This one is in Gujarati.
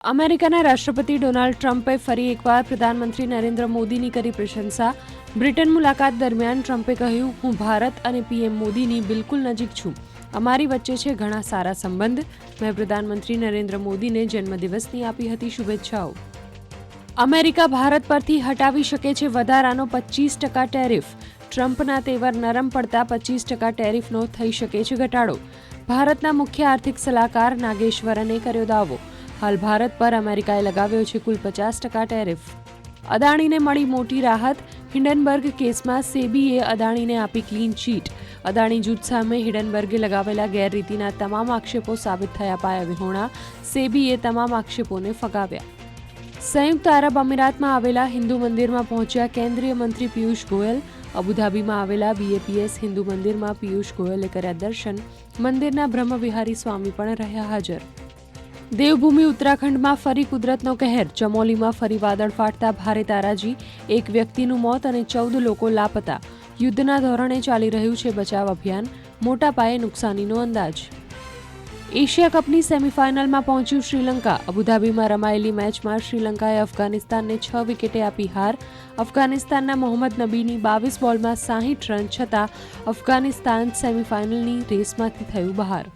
અમેરિકાના રાષ્ટ્રપતિ ડોનાલ્ડ ટ્રમ્પે ફરી એકવાર પ્રધાનમંત્રી નરેન્દ્ર મોદીની કરી પ્રશંસા. બ્રિટન મુલાકાત દરમિયાન ટ્રમ્પે કહ્યું, હું ભારત અને પીએમ મોદીની બિલકુલ નજીક છું. અમારી વચ્ચે છે ઘણા સારા સંબંધ. મેં પ્રધાનમંત્રી નરેન્દ્ર મોદીને જન્મદિવસની આપી હતી શુભેચ્છાઓ. અમેરિકા ભારત પરથી હટાવી શકે છે વધારાનો 25% ટેરિફ. ટ્રમ્પના તેવર નરમ પડતા 25% ટેરિફનો થઈ શકે છે ઘટાડો. ભારતના મુખ્ય આર્થિક સલાહકાર નાગેશ્વરને કર્યો દાવો. હાલ ભારત પર અમેરિકાએ લગાવ્યો છે કુલ 50% ટેરિફ. અદાણીને મળી મોટી રાહત. હિંડનબર્ગ કેસમાં સેબીએ અદાણીને આપી ક્લીન ચીટ. અદાણી જૂથ સામે હિંડનબર્ગે લગાવેલા ગેરરીતિના તમામ આક્ષેપો સાબિત થયા પાયા વિહોણા. સેબીએ તમામ આક્ષેપોને ફગાવ્યા. સંયુક્ત આરબ અમીરાતમાં આવેલા હિન્દુ મંદિરમાં પહોંચ્યા કેન્દ્રીય મંત્રી પિયુષ ગોયલ. અબુધાબીમાં આવેલા BAPS હિન્દુ મંદિરમાં પિયુષ ગોયલે કર્યા દર્શન. મંદિરના બ્રહ્મવિહારી સ્વામી પણ રહ્યા હાજર. દેવભૂમિ ઉત્તરાખંડમાં ફરી કુદરતનો કહેર. ચમોલીમાં ફરી વાદળ ફાટતા ભારે તારાજી. એક વ્યક્તિનું મોત અને 14 લોકો લાપતા. યુદ્ધના ધોરણે ચાલી રહ્યું છે બચાવ અભિયાન. મોટા પાયે નુકસાનીનો અંદાજ. એશિયા કપની સેમીફાઇનલમાં પહોંચ્યું શ્રીલંકા. અબુધાબીમાં રમાયેલી મેચમાં શ્રીલંકાએ અફઘાનિસ્તાનને 6 વિકેટે આપી હાર. અફઘાનિસ્તાનના મોહમ્મદ નબીની 22 બોલમાં 60 રન છતાં અફઘાનિસ્તાન સેમીફાઇનલની રેસમાંથી થયું બહાર.